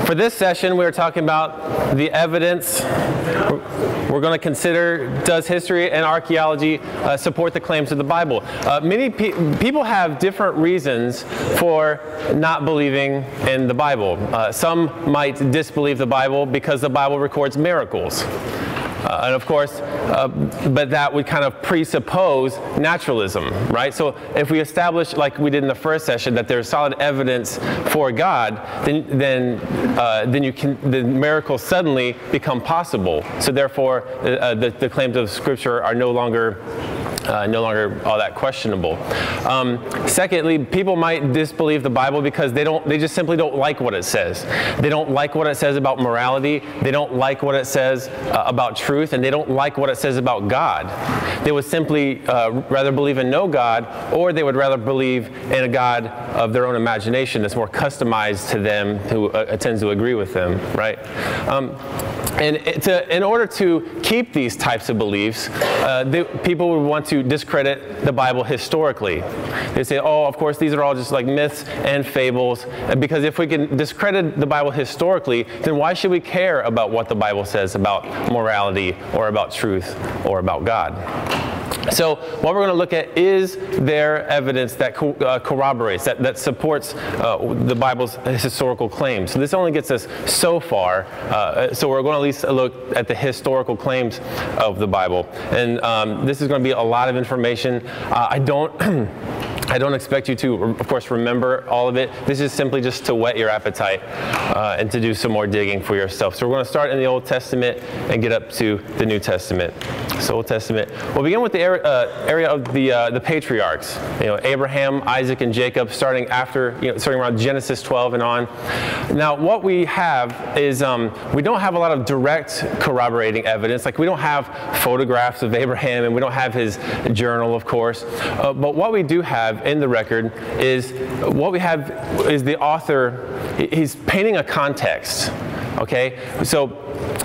For this session, we're talking about the evidence. We're going to consider, does history and archaeology support the claims of the Bible? Many people have different reasons for not believing in the Bible. Some might disbelieve the Bible because the Bible records miracles. And of course, but that would kind of presuppose naturalism, right? So if we establish, like we did in the first session, that there's solid evidence for God, then the miracles suddenly become possible. So therefore, the claims of Scripture are no longer all that questionable. Secondly, people might disbelieve the Bible because they just simply don't like what it says. They don't like what it says about morality. They don't like what it says about truth, and they don't like what it says about God. They would simply rather believe in no God, or they would rather believe in a God of their own imagination that's more customized to them, who tends to agree with them, right? And in order to keep these types of beliefs, people would want to discredit the Bible historically. They say, oh, of course, these are all just like myths and fables, because if we can discredit the Bible historically, then why should we care about what the Bible says about morality or about truth or about God? So what we're going to look at is there evidence that corroborates, that supports the Bible's historical claims. So this only gets us so far. So we're going to at least look at the historical claims of the Bible. And this is going to be a lot of information. I don't expect you to, of course, remember all of it. This is simply just to whet your appetite and to do some more digging for yourself. So we're going to start in the Old Testament and get up to the New Testament. So Old Testament. We'll begin with the area of the patriarchs. You know, Abraham, Isaac, and Jacob, starting around Genesis 12 and on. Now, what we have is we don't have a lot of direct corroborating evidence. Like, we don't have photographs of Abraham, and we don't have his journal, of course. But what we do have in the record is the author. He's painting a context. Okay, so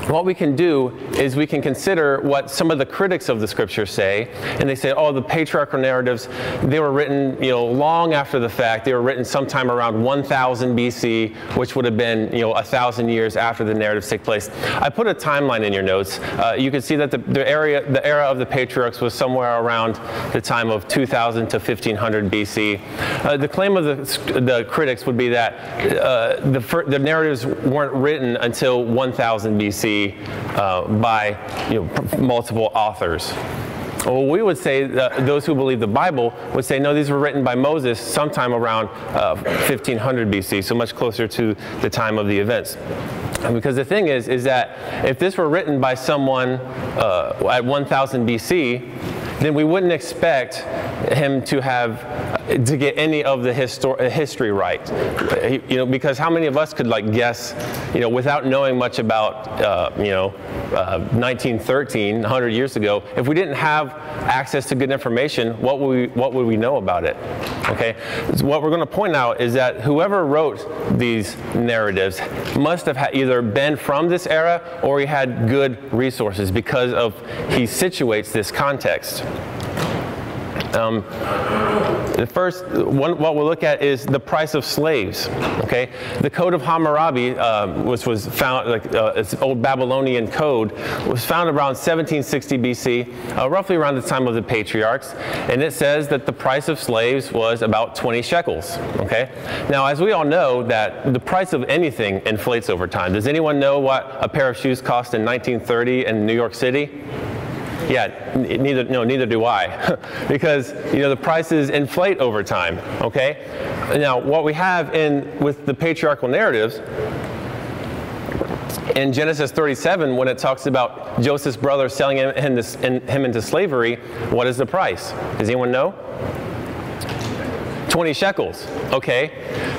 what we can do is we can consider what some of the critics of the Scripture say, and they say, oh, the patriarchal narratives, they were written, long after the fact. They were written sometime around 1000 BC, which would have been, 1,000 years after the narratives take place. I put a timeline in your notes. You can see that the era of the patriarchs was somewhere around the time of 2000 to 1500 BC. The claim of the critics would be that the narratives weren't written until 1000 BC by multiple authors. Well, we would say that those who believe the Bible would say, no, these were written by Moses sometime around 1500 BC, so much closer to the time of the events. Because the thing is that if this were written by someone at 1000 BC, then we wouldn't expect him to get any of the history right. Because how many of us could guess, without knowing much about, 1913, 100 years ago, if we didn't have access to good information, what would we know about it? Okay. So what we're going to point out is that whoever wrote these narratives must have either been from this era, or he had good resources because he situates this context. The first one, what we'll look at is the price of slaves. Okay, the Code of Hammurabi, which was found, it's an old Babylonian code, was found around 1760 BC, roughly around the time of the patriarchs, and it says that the price of slaves was about 20 shekels. Okay, now as we all know that the price of anything inflates over time. Does anyone know what a pair of shoes cost in 1930 in New York City? Yeah, neither do I, because the prices inflate over time. Okay, now what we have with the patriarchal narratives in Genesis 37, when it talks about Joseph's brother selling him into slavery, what is the price? Does anyone know? 20 shekels. Okay,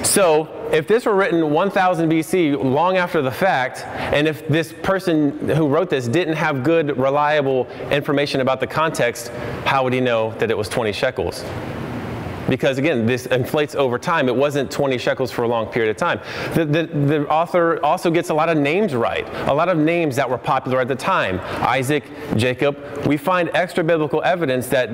so if this were written 1000 BC, long after the fact, and if this person who wrote this didn't have good, reliable information about the context, how would he know that it was 20 shekels? because again, this inflates over time. It wasn't 20 shekels for a long period of time. The author also gets a lot of names right, a lot of names that were popular at the time. Isaac, Jacob. We find extra biblical evidence that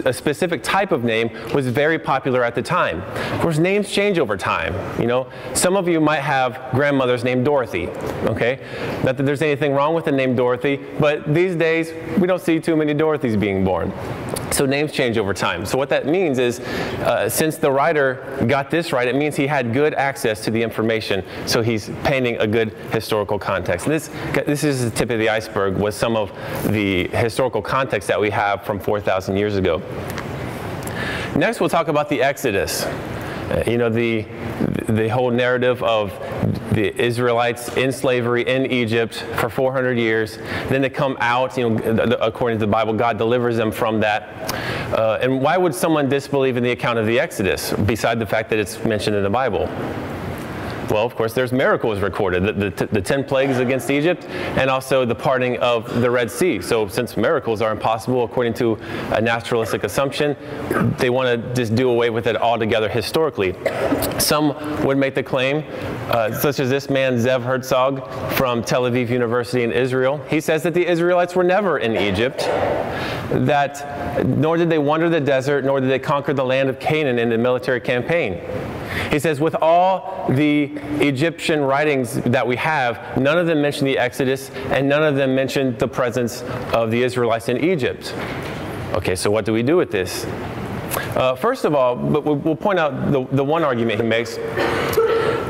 a specific type of name was very popular at the time. Of course, names change over time. You know, some of you might have grandmothers named Dorothy. Okay, not that there's anything wrong with the name Dorothy, but these days we don't see too many Dorothys being born. So names change over time. So what that means is, since the writer got this right, it means he had good access to the information. So he's painting a good historical context. And this is the tip of the iceberg with some of the historical context that we have from 4,000 years ago. Next, we'll talk about the Exodus. You know, the whole narrative of the Israelites in slavery in Egypt for 400 years. Then they come out, you know, according to the Bible, God delivers them from that. And why would someone disbelieve in the account of the Exodus, beside the fact that it's mentioned in the Bible? Well, of course, there's miracles recorded, the 10 plagues against Egypt, and also the parting of the Red Sea. So since miracles are impossible according to a naturalistic assumption, they want to just do away with it altogether historically. Some would make the claim, such as this man, Zev Herzog from Tel Aviv University in Israel. He says that the Israelites were never in Egypt, that nor did they wander the desert, nor did they conquer the land of Canaan in the military campaign. He says, with all the Egyptian writings that we have, none of them mention the Exodus, and none of them mention the presence of the Israelites in Egypt. Okay, so what do we do with this? First of all, but we'll point out the one argument he makes.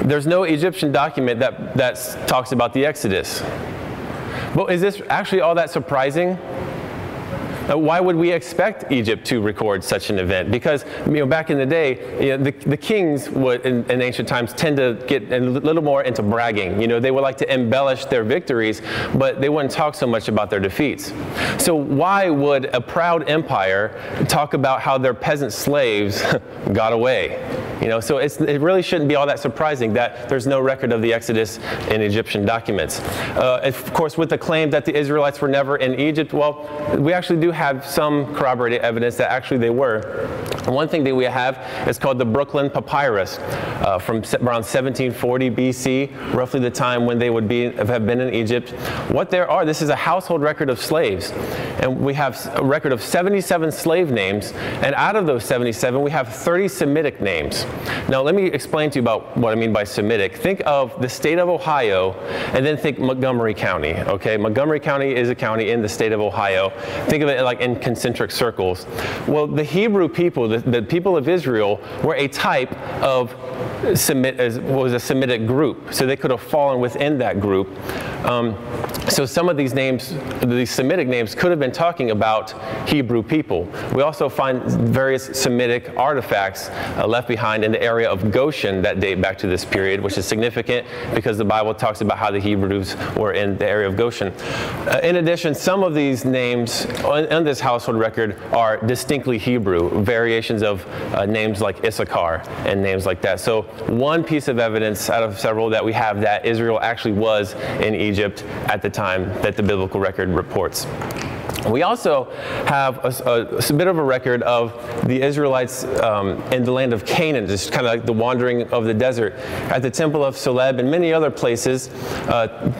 There's no Egyptian document that talks about the Exodus. But is this actually all that surprising? Why would we expect Egypt to record such an event? Because, you know, back in the day, you know, the kings would, in ancient times, tend to get a little more into bragging. You know, they would like to embellish their victories, but they wouldn't talk so much about their defeats. So why would a proud empire talk about how their peasant slaves got away? You know, so it really shouldn't be all that surprising that there's no record of the Exodus in Egyptian documents. Of course, with the claim that the Israelites were never in Egypt, well, we actually do have some corroborated evidence that actually they were. One thing that we have is called the Brooklyn Papyrus from around 1740 BC, roughly the time when they would have been in Egypt. What there are, this is a household record of slaves. And we have a record of 77 slave names, and out of those 77, we have 30 Semitic names. Now, let me explain to you about what I mean by Semitic. Think of the state of Ohio, and then think Montgomery County, okay? Montgomery County is a county in the state of Ohio. Think of it like in concentric circles. Well, the Hebrew people, the people of Israel, were a type of was a Semitic group, so they could have fallen within that group. So some of these names, these Semitic names, could have been talking about Hebrew people. We also find various Semitic artifacts left behind in the area of Goshen that date back to this period, which is significant because the Bible talks about how the Hebrews were in the area of Goshen. In addition, some of these names on this household record are distinctly Hebrew, variations of names like Issachar and names like that. So one piece of evidence out of several that we have that Israel actually was in Egypt at the time that the biblical record reports. We also have a bit of a record of the Israelites in the land of Canaan, just kind of like the wandering of the desert. At the Temple of Celeb and many other places,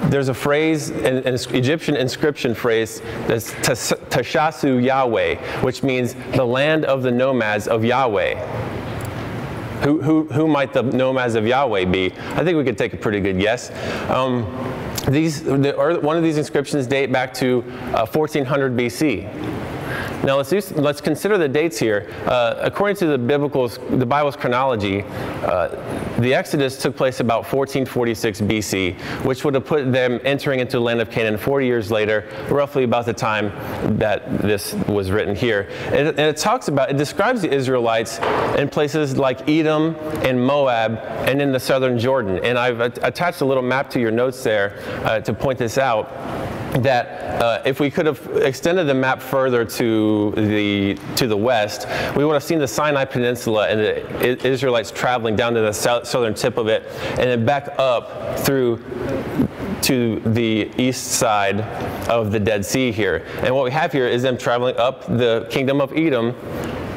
there's a phrase, an Egyptian inscription phrase, that's Tashasu Yahweh, which means the land of the nomads of Yahweh. Who might the nomads of Yahweh be? I think we could take a pretty good guess. One of these inscriptions date back to 1400 BC. Now let's consider the dates here. According to the Bible's chronology, the Exodus took place about 1446 BC, which would have put them entering into the land of Canaan 40 years later, roughly about the time that this was written here. And it describes the Israelites in places like Edom and Moab and in the southern Jordan. And I've attached a little map to your notes there to point this out. That if we could have extended the map further to the west, we would have seen the Sinai Peninsula and the Israelites traveling down to the southern tip of it, and then back up through to the east side of the Dead Sea here. And what we have here is them traveling up the kingdom of Edom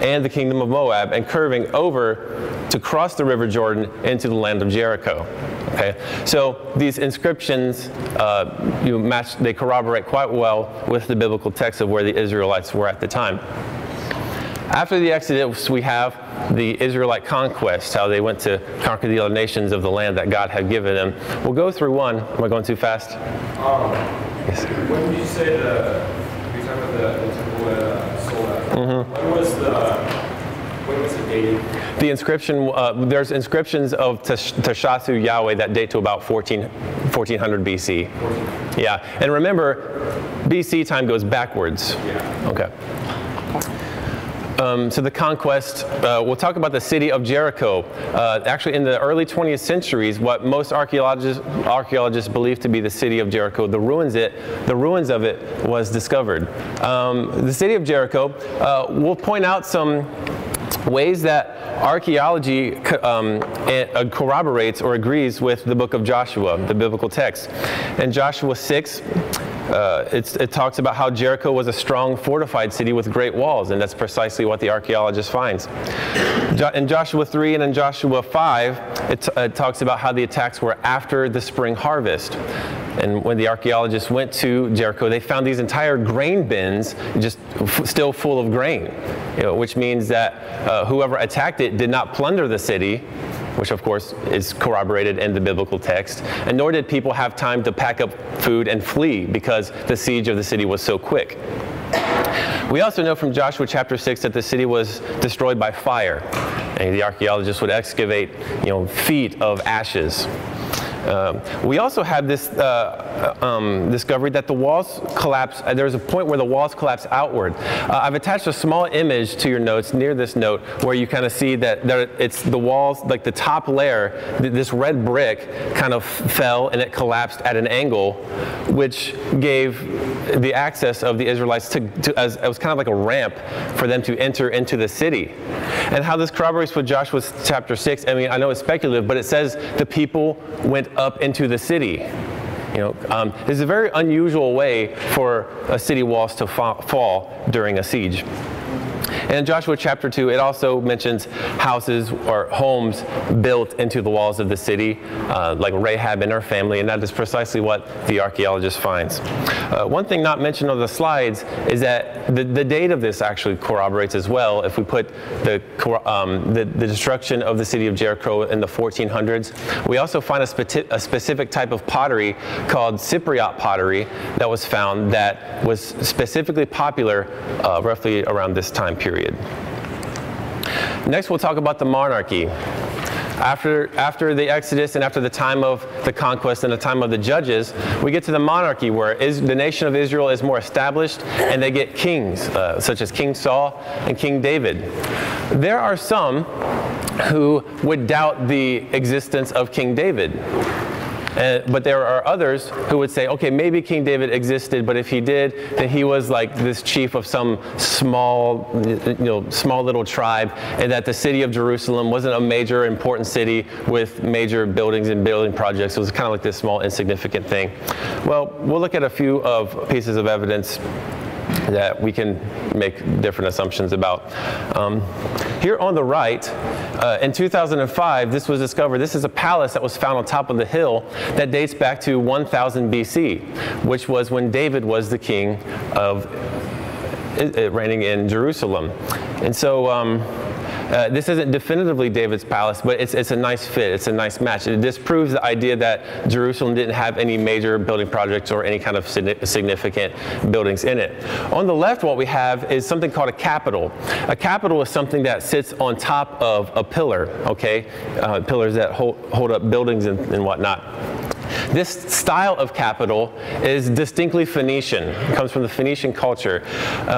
and the kingdom of Moab, and curving over to cross the river Jordan into the land of Jericho. Okay, so these inscriptions they corroborate quite well with the biblical text of where the Israelites were at the time. After the Exodus, we have the Israelite conquest, how they went to conquer the other nations of the land that God had given them. We'll go through one. Am I going too fast? Yes. When did you say we talked about the temple at sold out? Mm-hmm. When was it dated? The inscription, there's inscriptions of Tashasu Yahweh that date to about 1400 BC. 14. Yeah, and remember, BC time goes backwards. Yeah. Okay. So the conquest, we'll talk about the city of Jericho. Actually, in the early 20th centuries, what most archaeologists believe to be the city of Jericho, the ruins of it was discovered. The city of Jericho, we'll point out some ways that archaeology corroborates or agrees with the book of Joshua, the biblical text. In Joshua 6, it talks about how Jericho was a strong, fortified city with great walls, and that's precisely what the archaeologist finds. In Joshua 3 and in Joshua 5, it talks about how the attacks were after the spring harvest. And when the archaeologists went to Jericho, they found these entire grain bins just still full of grain, which means that whoever attacked it did not plunder the city, which of course is corroborated in the biblical text, and nor did people have time to pack up food and flee because the siege of the city was so quick. We also know from Joshua chapter 6 that the city was destroyed by fire, and the archaeologists would excavate, feet of ashes. We also have this discovery that the walls collapse. There's a point where the walls collapse outward. I've attached a small image to your notes near this note where you kind of see that it's the walls, like the top layer, this red brick kind of fell and it collapsed at an angle, which gave the access of the Israelites as it was kind of like a ramp for them to enter into the city. And how this corroborates with Joshua chapter 6, I mean, I know it's speculative, but it says the people went up into the city. This is a very unusual way for a city walls to fall during a siege. And in Joshua chapter 2, it also mentions houses or homes built into the walls of the city, like Rahab and her family, and that is precisely what the archaeologist finds. One thing not mentioned on the slides is that the date of this actually corroborates as well. If we put the destruction of the city of Jericho in the 1400s, we also find a specific type of pottery called Cypriot pottery that was found that was specifically popular roughly around this time period. Next, we'll talk about the monarchy. After the Exodus and after the time of the conquest and the time of the judges, we get to the monarchy where the nation of Israel is more established and they get kings, such as King Saul and King David. There are some who would doubt the existence of King David. But there are others who would say, okay, maybe King David existed, but if he did, then he was like this chief of some small little tribe, and that the city of Jerusalem wasn't a major important city with major buildings and building projects. It was kind of like this small insignificant thing. Well, we'll look at a few pieces of evidence that we can make different assumptions about. Here on the right, in 2005, this was discovered. This is a palace that was found on top of the hill that dates back to 1000 BC, which was when David was the king of reigning in Jerusalem. And so this isn't definitively David's palace, but it's a nice fit. It's a nice match. It disproves the idea that Jerusalem didn't have any major building projects or any kind of significant buildings in it. On the left, what we have is something called a capitol. A capitol is something that sits on top of a pillar, okay? Pillars that hold up buildings and whatnot. This style of capital is distinctly Phoenician. It comes from the Phoenician culture.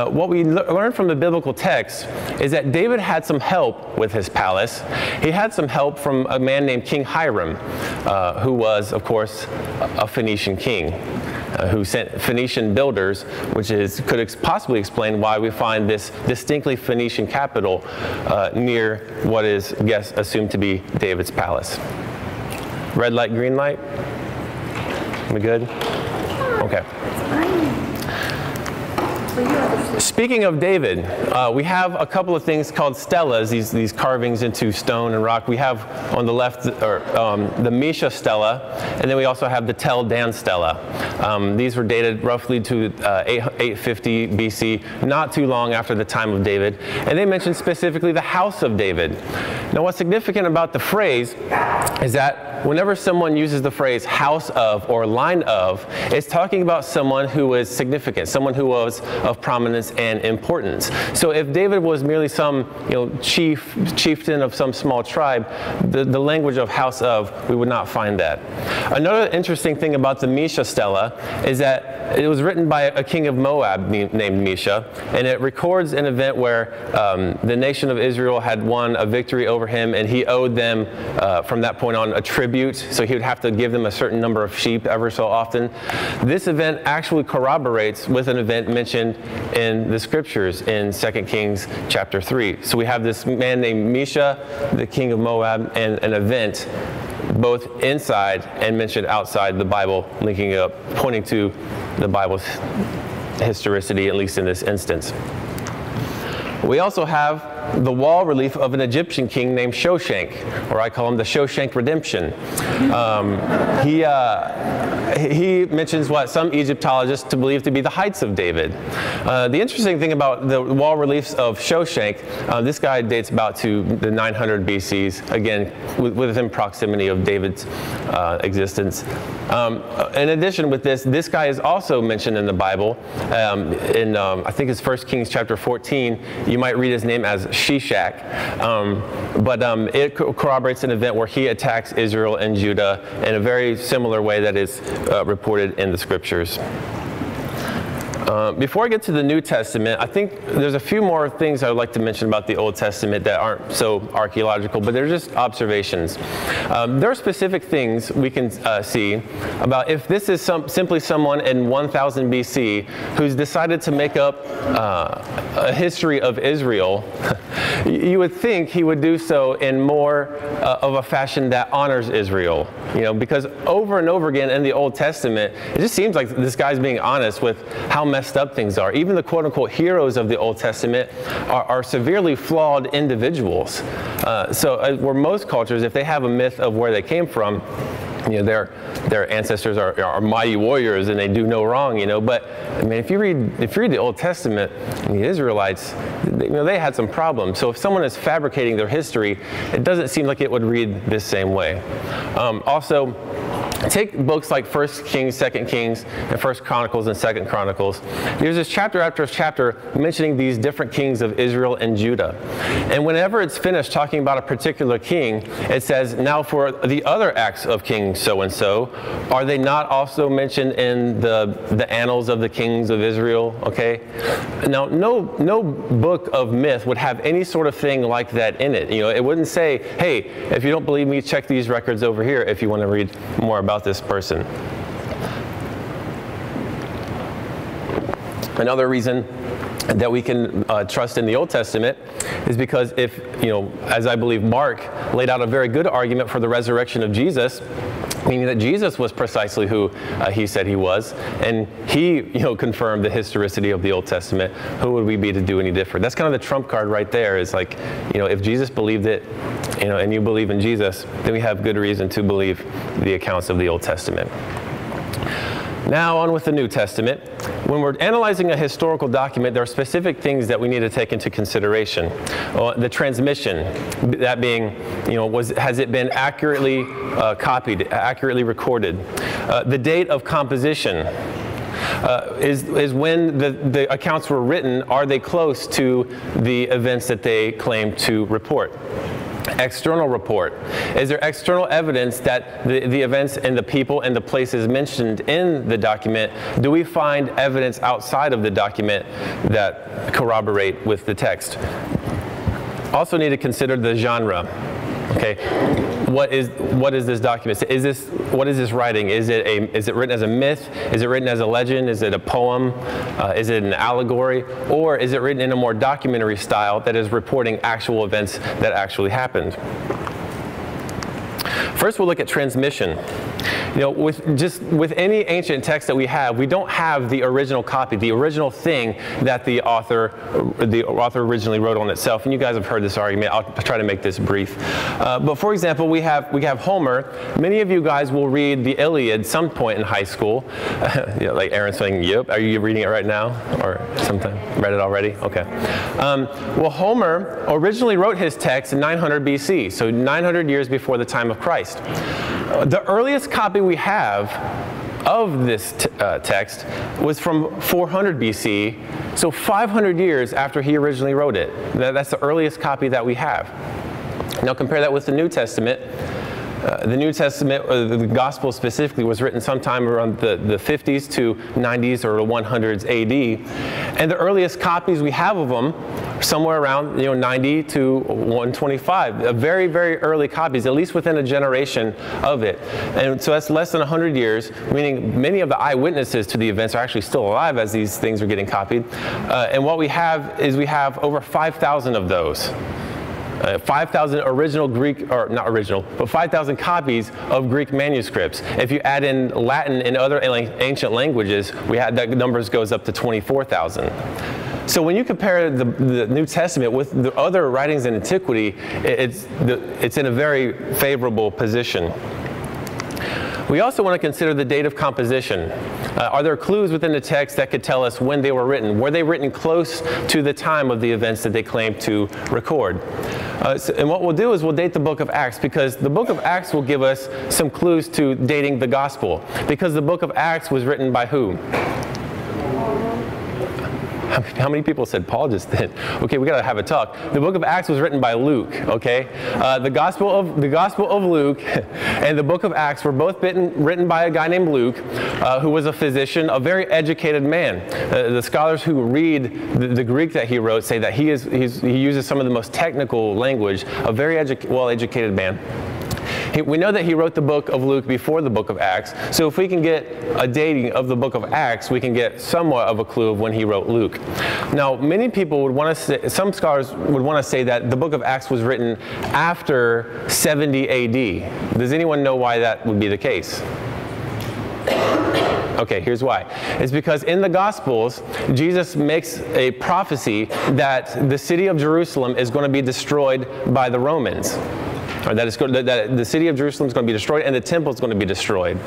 What we learn from the biblical text is that David had some help with his palace. He had some help from a man named King Hiram, who was, of course, a Phoenician king, who sent Phoenician builders, which could possibly explain why we find this distinctly Phoenician capital near what is assumed to be David's palace. Red light, green light? We good? Okay. Speaking of David, we have a couple of things called stelas, these carvings into stone and rock. We have on the left the Mesha stela, and then we also have the Tel Dan stela. These were dated roughly to 850 BC, not too long after the time of David, and they mention specifically the house of David. Now, what's significant about the phrase is that whenever someone uses the phrase house of or line of, it's talking about someone who was significant, someone who was of prominence and importance. So if David was merely some chieftain of some small tribe, the language of house of, we would not find that. Another interesting thing about the Mesha stela is that it was written by a king of Moab named Mesha, and it records an event where the nation of Israel had won a victory over him, and he owed them from that point on a tribute, so he would have to give them a certain number of sheep ever so often. This event actually corroborates with an event mentioned in the scriptures in 2 Kings chapter 3. So we have this man named Mesha, the king of Moab, and an event both inside and mentioned outside the Bible, linking up, pointing to the Bible's historicity, at least in this instance. We also have the wall relief of an Egyptian king named Shoshank, or I call him the Shoshank Redemption. He mentions what some Egyptologists to believe to be the heights of David. The interesting thing about the wall reliefs of Shoshank, this guy dates about to the 900 BCs, again, within proximity of David's existence. In addition with this guy is also mentioned in the Bible. I think it's 1 Kings chapter 14. You might read his name as Shishak, but it corroborates an event where he attacks Israel and Judah in a very similar way that is reported in the scriptures. Before I get to the New Testament, I think there's a few more things I would like to mention about the Old Testament that aren't so archaeological, but they're just observations. There are specific things we can see about if this is simply someone in 1000 BC who's decided to make up a history of Israel. You would think he would do so in more of a fashion that honors Israel, because over and over again in the Old Testament, it just seems like this guy's being honest with how messed up things are. Even the quote-unquote heroes of the Old Testament are severely flawed individuals. So where most cultures, if they have a myth of where they came from, their ancestors are mighty warriors and they do no wrong, But I mean, if you read the Old Testament, the Israelites, they had some problems. So if someone is fabricating their history, it doesn't seem like it would read this same way. Also, take books like 1 Kings, 2 Kings, and 1 Chronicles and 2 Chronicles. There's this chapter after chapter mentioning these different kings of Israel and Judah. And whenever it's finished talking about a particular king, it says, now for the other acts of King so-and-so, are they not also mentioned in the annals of the kings of Israel? Okay? Now, no book of myth would have any sort of thing like that in it. It wouldn't say, hey, if you don't believe me, check these records over here if you want to read more about this person. Another reason that we can trust in the Old Testament is because if, as I believe Mark laid out a very good argument for the resurrection of Jesus, meaning that Jesus was precisely who he said he was, and he, confirmed the historicity of the Old Testament. Who would we be to do any different? That's kind of the trump card right there. Is like, if Jesus believed it, and you believe in Jesus, then we have good reason to believe the accounts of the Old Testament. Now on with the New Testament. When we're analyzing a historical document, there are specific things that we need to take into consideration. The transmission, that being, has it been accurately copied, accurately recorded? The date of composition. Is when the accounts were written, are they close to the events that they claim to report? External report. Is there external evidence that the events and the people and the places mentioned in the document, do we find evidence outside of the document that corroborate with the text? Also need to consider the genre. Okay, what is this document? What is this writing? Is it written as a myth? Is it written as a legend? Is it a poem? Is it an allegory? Or is it written in a more documentary style that is reporting actual events that actually happened? First, we'll look at transmission. With any ancient text that we have, we don't have the original copy, the original thing that the author originally wrote on itself. And you guys have heard this argument. I'll try to make this brief. But for example, we have Homer. Many of you guys will read the Iliad some point in high school. Like Aaron's saying, "Yep." Are you reading it right now, or sometime? Read it already? Okay. Well, Homer originally wrote his text in 900 BC, so 900 years before the time of Christ. The earliest copy we have of this text was from 400 BC, so 500 years after he originally wrote it. That's the earliest copy that we have. Now compare that with the New Testament. The New Testament, the Gospel specifically, was written sometime around the 50s to 90s or 100s AD. And the earliest copies we have of them, somewhere around 90 to 125. Very, very early copies, at least within a generation of it. And so that's less than 100 years, meaning many of the eyewitnesses to the events are actually still alive as these things are getting copied. And what we have is over 5,000 of those. 5,000 original Greek, or not original, but 5,000 copies of Greek manuscripts. If you add in Latin and other ancient languages, that numbers goes up to 24,000. So when you compare the New Testament with the other writings in antiquity, it's in a very favorable position. We also want to consider the date of composition. Are there clues within the text that could tell us when they were written? Were they written close to the time of the events that they claim to record? And what we'll do is we'll date the book of Acts, because the book of Acts will give us some clues to dating the gospel. Because the book of Acts was written by who? How many people said Paul just did? Okay, we got to have a talk. The book of Acts was written by Luke, okay? The Gospel of Luke and the book of Acts were both written by a guy named Luke, who was a physician, a very educated man. The scholars who read the Greek that he wrote say that he uses some of the most technical language, a very well-educated man. We know that he wrote the book of Luke before the book of Acts, so if we can get a dating of the book of Acts, we can get somewhat of a clue of when he wrote Luke. Now, many people would want to say, some scholars would want to say that the book of Acts was written after 70 AD. Does anyone know why that would be the case? Okay, here's why. It's because in the Gospels, Jesus makes a prophecy that the city of Jerusalem is going to be destroyed by the Romans. Or that the city of Jerusalem is going to be destroyed and the temple is going to be destroyed.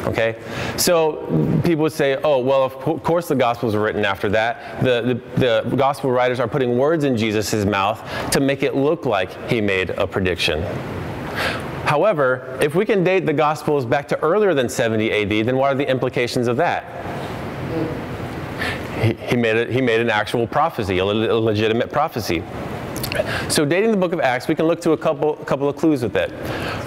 Okay? So people would say, oh, well, of course the Gospels were written after that. The Gospel writers are putting words in Jesus' mouth to make it look like he made a prediction. However, if we can date the Gospels back to earlier than 70 AD, then what are the implications of that? He made an actual prophecy, a legitimate prophecy. So dating the book of Acts, we can look to a couple of clues with it.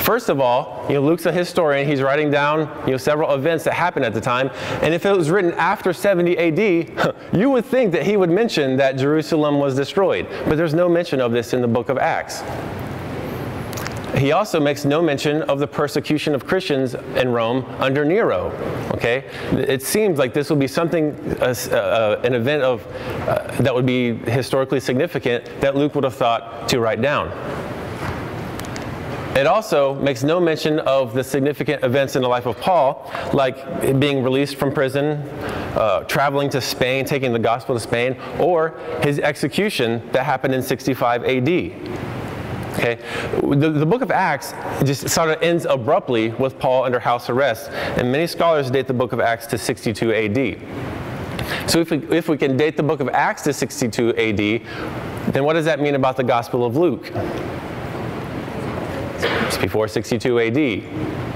First of all, Luke's a historian. He's writing down several events that happened at the time. And if it was written after 70 AD, you would think that he would mention that Jerusalem was destroyed. But there's no mention of this in the book of Acts. He also makes no mention of the persecution of Christians in Rome under Nero. Okay, it seems like this will be something, an event that would be historically significant that Luke would have thought to write down. It also makes no mention of the significant events in the life of Paul, like being released from prison, traveling to Spain, taking the gospel to Spain, or his execution that happened in 65 AD. Okay, the book of Acts just sort of ends abruptly with Paul under house arrest, and many scholars date the book of Acts to 62 AD. So if we can date the book of Acts to 62 AD, then what does that mean about the Gospel of Luke? It's before 62 AD.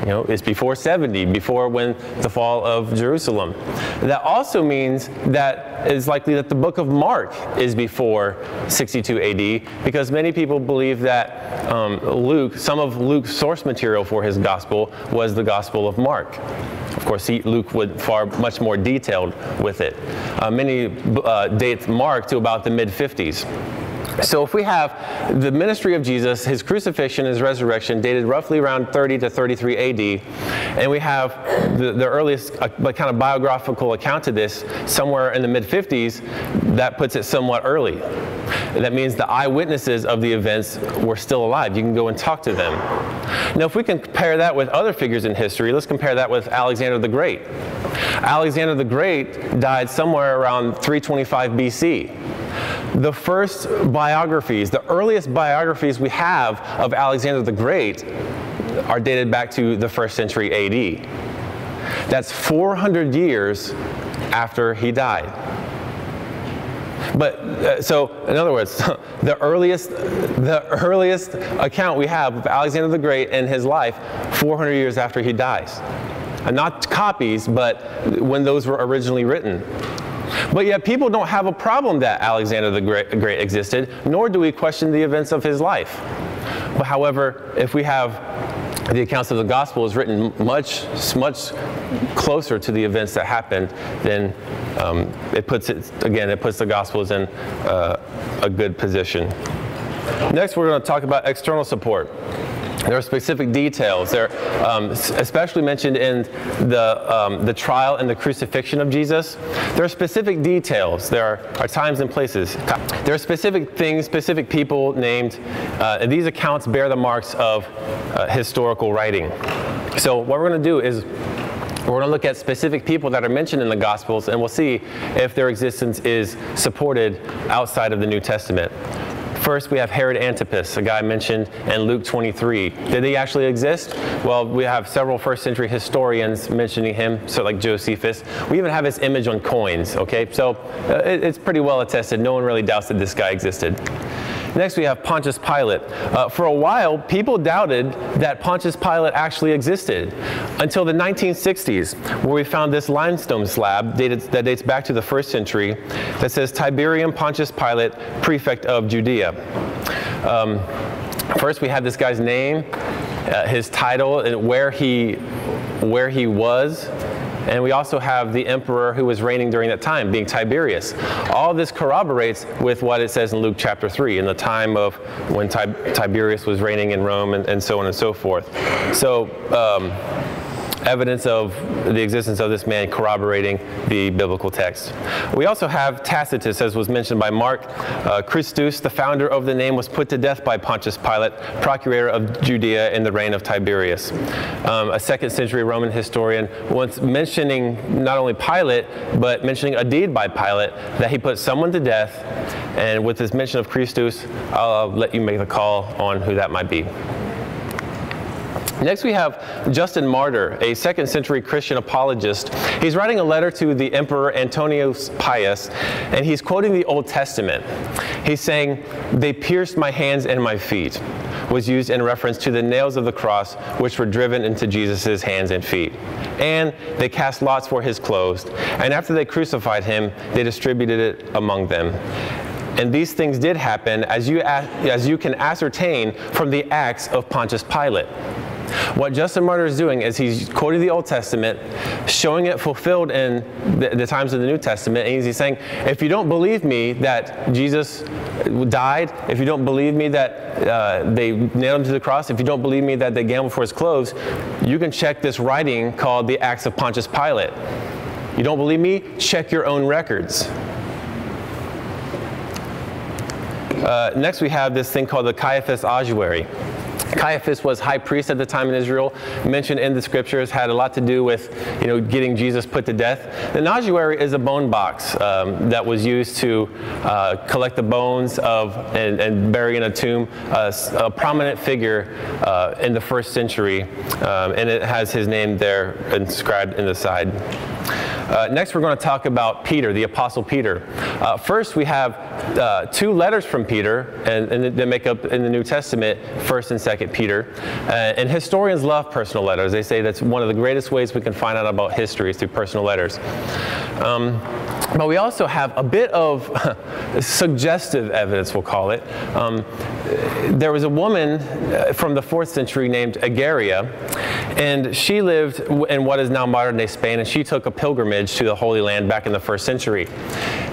It's before 70, before when the fall of Jerusalem. That also means that it's likely that the book of Mark is before 62 AD, because many people believe that some of Luke's source material for his gospel was the Gospel of Mark. Of course, Luke would much more detailed with it. Many date Mark to about the mid-50s. So if we have the ministry of Jesus, his crucifixion, his resurrection, dated roughly around 30 to 33 AD, and we have the earliest kind of biographical account of this somewhere in the mid-50s, that puts it somewhat early. That means the eyewitnesses of the events were still alive. You can go and talk to them. Now, if we can compare that with other figures in history, let's compare that with Alexander the Great. Alexander the Great died somewhere around 325 BC. The first biographies, the earliest biographies we have of Alexander the Great are dated back to the 1st century AD. That's 400 years after he died. But so, in other words, the earliest account we have of Alexander the Great and his life, 400 years after he dies. And not copies, but when those were originally written. But yet people don't have a problem that Alexander the Great existed, nor do we question the events of his life. But however, if we have the accounts of the Gospels written much closer to the events that happened, then it puts the Gospels in a good position. Next, we're going to talk about external support. There are specific details. They're especially mentioned in the trial and the crucifixion of Jesus. There are specific details. There are times and places. There are specific things, specific people named, and these accounts bear the marks of historical writing. So what we're going to do is we're going to look at specific people that are mentioned in the Gospels, and we'll see if their existence is supported outside of the New Testament. First, we have Herod Antipas, a guy mentioned in Luke 23. Did he actually exist? Well, we have several first-century historians mentioning him, so like Josephus. We even have his image on coins, okay? So it's pretty well attested. No one really doubts that this guy existed. Next, we have Pontius Pilate. For a while, people doubted that Pontius Pilate actually existed until the 1960s, where we found this limestone slab that dates back to the 1st century that says Tiberium Pontius Pilate, prefect of Judea. First, we have this guy's name, his title, and where he was. And we also have the emperor who was reigning during that time, being Tiberius. All of this corroborates with what it says in Luke chapter 3, in the time of when Tiberius was reigning in Rome, and so on and so forth. So evidence of the existence of this man corroborating the biblical text. We also have Tacitus, as was mentioned by Mark. Christus, the founder of the name, was put to death by Pontius Pilate, procurator of Judea in the reign of Tiberius. A 2nd century Roman historian, once mentioning not only Pilate, but mentioning a deed by Pilate that he put someone to death, and with this mention of Christus, I'll let you make the call on who that might be. Next, we have Justin Martyr, a 2nd century Christian apologist. He's writing a letter to the Emperor Antonius Pius, and he's quoting the Old Testament. He's saying, "They pierced my hands and my feet," was used in reference to the nails of the cross which were driven into Jesus' hands and feet. And they cast lots for his clothes, and after they crucified him, they distributed it among them. And these things did happen, as you can ascertain from the Acts of Pontius Pilate. What Justin Martyr is doing is he's quoting the Old Testament, showing it fulfilled in the times of the New Testament, and he's saying, if you don't believe me that Jesus died, if you don't believe me that they nailed him to the cross, if you don't believe me that they gambled for his clothes, you can check this writing called the Acts of Pontius Pilate. You don't believe me? Check your own records. Next, we have this thing called the Caiaphas ossuary. Caiaphas was high priest at the time in Israel, mentioned in the scriptures, had a lot to do with, getting Jesus put to death. An ossuary is a bone box that was used to collect the bones of and bury in a tomb a prominent figure in the 1st century, and it has his name there inscribed in the side. Next, we're going to talk about Peter, the Apostle Peter. First, we have 2 letters from Peter, and they make up in the New Testament 1st and 2nd Peter. And historians love personal letters. They say that's one of the greatest ways we can find out about history is through personal letters. But we also have a bit of suggestive evidence, we'll call it. There was a woman from the 4th century named Agaria, and she lived in what is now modern-day Spain, and she took a pilgrimage pilgrimage to the Holy Land back in the 1st century.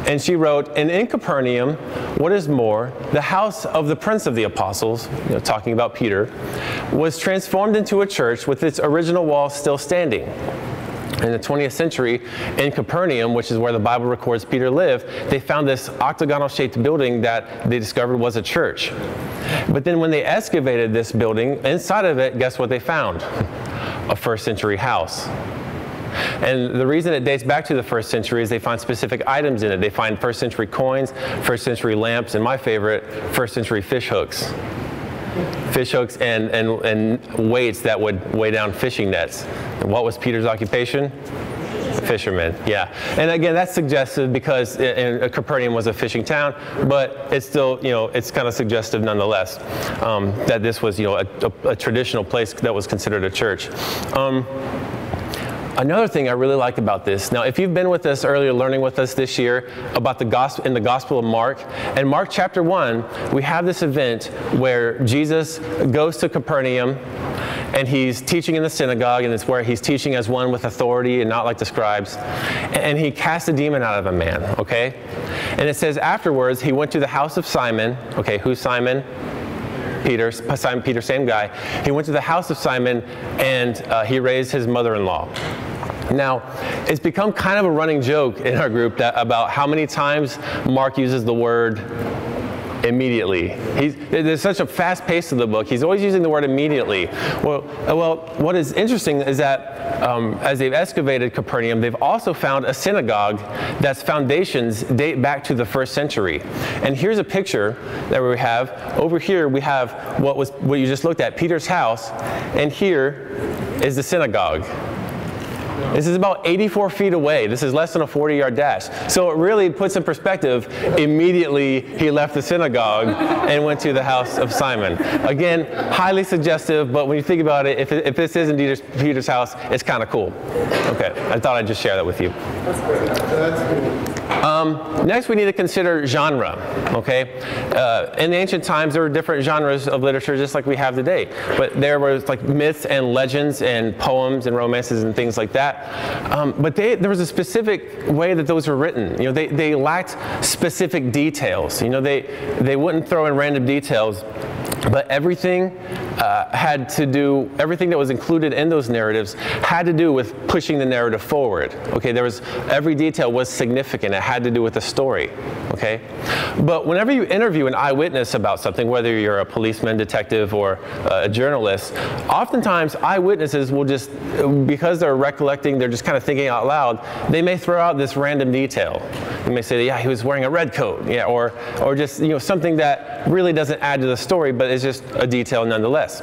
And she wrote, and in Capernaum, what is more, the house of the Prince of the Apostles, talking about Peter, was transformed into a church with its original walls still standing. In the 20th century, in Capernaum, which is where the Bible records Peter lived, they found this octagonal-shaped building that they discovered was a church. But then when they excavated this building, inside of it, guess what they found? A 1st century house. And the reason it dates back to the 1st century is they find specific items in it. They find 1st century coins, 1st century lamps, and my favorite, 1st century fish hooks. Fish hooks and weights that would weigh down fishing nets. And what was Peter's occupation? Fisherman, yeah. And again, that's suggestive because Capernaum was a fishing town, but it's still, it's kind of suggestive nonetheless that this was, a traditional place that was considered a church. Another thing I really like about this, now if you've been with us earlier, learning with us this year about the gospel, in the Gospel of Mark, in Mark chapter 1, we have this event where Jesus goes to Capernaum and he's teaching in the synagogue, and it's where he's teaching as one with authority and not like the scribes, and he casts a demon out of a man, okay? And it says afterwards, he went to the house of Simon, okay, who's Simon? Peter, Simon Peter, same guy. He went to the house of Simon and he raised his mother-in-law. Now, it's become kind of a running joke in our group about how many times Mark uses the word immediately. There's such a fast pace to the book. He's always using the word immediately. Well, what is interesting is that as they've excavated Capernaum, they've also found a synagogue that's foundations date back to the 1st century. And here's a picture that we have. Over here we have what you just looked at, Peter's house, and here is the synagogue. This is about 84 feet away. This is less than a 40-yard dash. So it really puts in perspective, immediately he left the synagogue and went to the house of Simon. Again, highly suggestive, but when you think about it, if this isn't Peter's house, it's kind of cool. Okay, I thought I'd just share that with you. That's great. That's cool. Next, we need to consider genre, okay? In the ancient times, there were different genres of literature just like we have today. But there was like myths and legends and poems and romances and things like that. But there was a specific way that those were written. They lacked specific details. They wouldn't throw in random details. But everything everything that was included in those narratives had to do with pushing the narrative forward. Okay, every detail was significant. It had to do with the story. Okay, but whenever you interview an eyewitness about something, whether you're a policeman, detective, or a journalist, oftentimes eyewitnesses will just, because they're recollecting, they're just kind of thinking out loud, they may throw out this random detail. They may say, yeah, he was wearing a red coat, yeah, or just something that really doesn't add to the story, but it's just a detail nonetheless.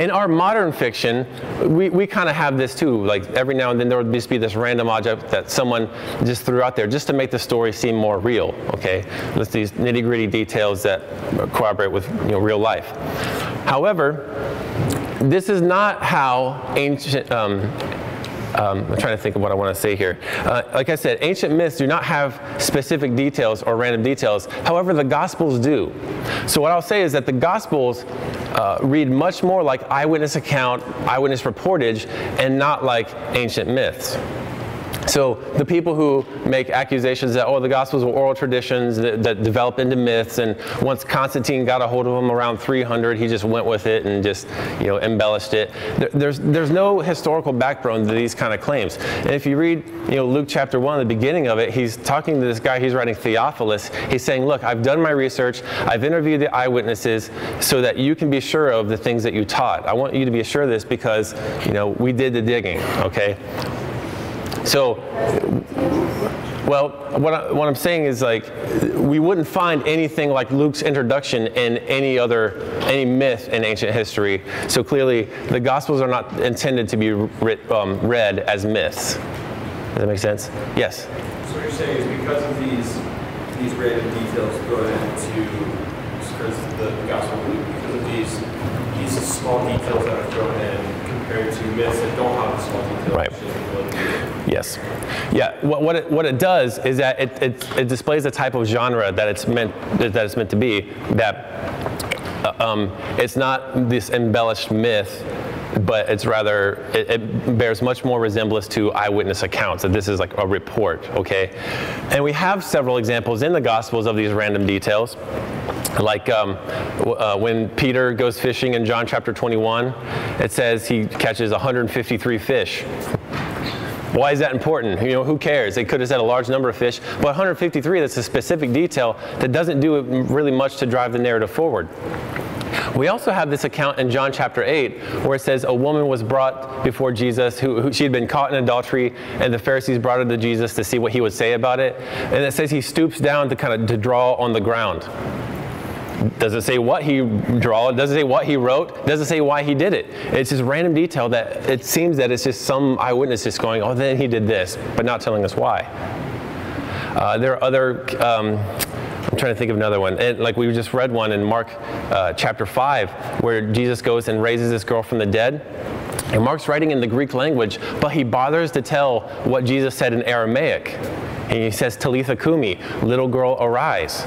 In our modern fiction, we kind of have this too. Like every now and then there would just be this random object that someone just threw out there just to make the story seem more real. Okay, with these nitty-gritty details that corroborate with real life. However, this is not how ancient. I'm trying to think of what I want to say here. Like I said, ancient myths do not have specific details or random details. However, the Gospels do. So what I'll say is that the Gospels read much more like eyewitness account, eyewitness reportage, and not like ancient myths. So the people who make accusations that, the Gospels were oral traditions that developed into myths, and once Constantine got a hold of them around 300, he just went with it and just, embellished it. There's no historical backbone to these kind of claims. And if you read, Luke chapter 1, the beginning of it, he's talking to this guy, he's writing Theophilus. He's saying, look, I've done my research, I've interviewed the eyewitnesses so that you can be sure of the things that you taught. I want you to be assured of this because, we did the digging, okay? So, what I'm saying is we wouldn't find anything like Luke's introduction in any myth in ancient history. So clearly, the Gospels are not intended to be read as myths. Does that make sense? Yes? So what you're saying is because of these random details thrown into the Gospel of Luke, because of these small details that are thrown in compared to myths that don't have the small details. Right. Yes. Yeah. What it does is that it displays the type of genre that it's meant to be. That it's not this embellished myth but it's rather, it bears much more resemblance to eyewitness accounts, that this is like a report, okay? And we have several examples in the Gospels of these random details. Like when Peter goes fishing in John chapter 21, it says he catches 153 fish. Why is that important? You know, who cares? They could have said a large number of fish, but 153, that's a specific detail that doesn't do really much to drive the narrative forward. We also have this account in John chapter 8 where it says a woman was brought before Jesus who she had been caught in adultery, and the Pharisees brought her to Jesus to see what he would say about it. And it says he stoops down to draw on the ground. Doesn't say what he drew, doesn't say what he wrote, doesn't say why he did it. It's just random detail that it seems that it's just some eyewitness just going, oh, then he did this, but not telling us why. There are other, I'm trying to think of another one. And like we just read one in Mark chapter 5 where Jesus goes and raises this girl from the dead. And Mark's writing in the Greek language, but he bothers to tell what Jesus said in Aramaic. And he says, Talitha Kumi, little girl, arise.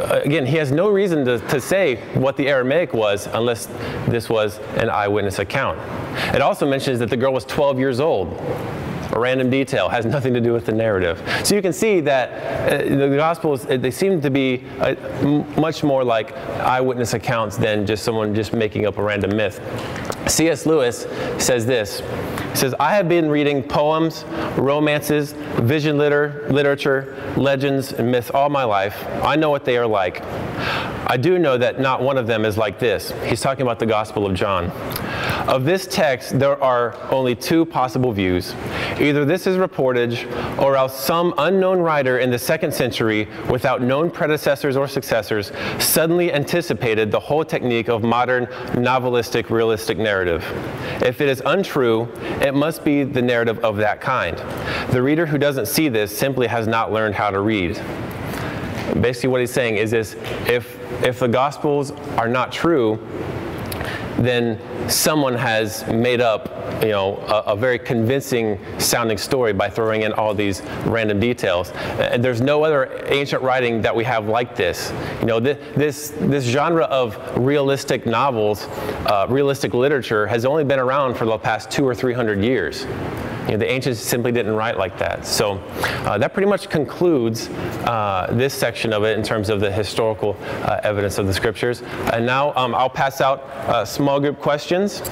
Again, he has no reason to say what the Aramaic was unless this was an eyewitness account. It also mentions that the girl was 12 years old. A random detail, has nothing to do with the narrative. So you can see that the Gospels, they seem to be much more like eyewitness accounts than just someone just making up a random myth. C.S. Lewis says this. He says, I have been reading poems, romances, vision literature, legends, and myths all my life. I know what they are like. I do know that not one of them is like this. He's talking about the Gospel of John. Of this text, there are only two possible views. Either this is reportage, or else some unknown writer in the 2nd century, without known predecessors or successors, suddenly anticipated the whole technique of modern novelistic realistic narrative. If it is untrue, it must be the narrative of that kind. The reader who doesn't see this simply has not learned how to read. Basically what he's saying is this, if the Gospels are not true, then someone has made up, a very convincing sounding story by throwing in all these random details. And there's no other ancient writing that we have like this. This genre of realistic novels, realistic literature has only been around for the past 200 or 300 years. The ancients simply didn't write like that. So that pretty much concludes this section of it in terms of the historical evidence of the scriptures. And now I'll pass out small group questions.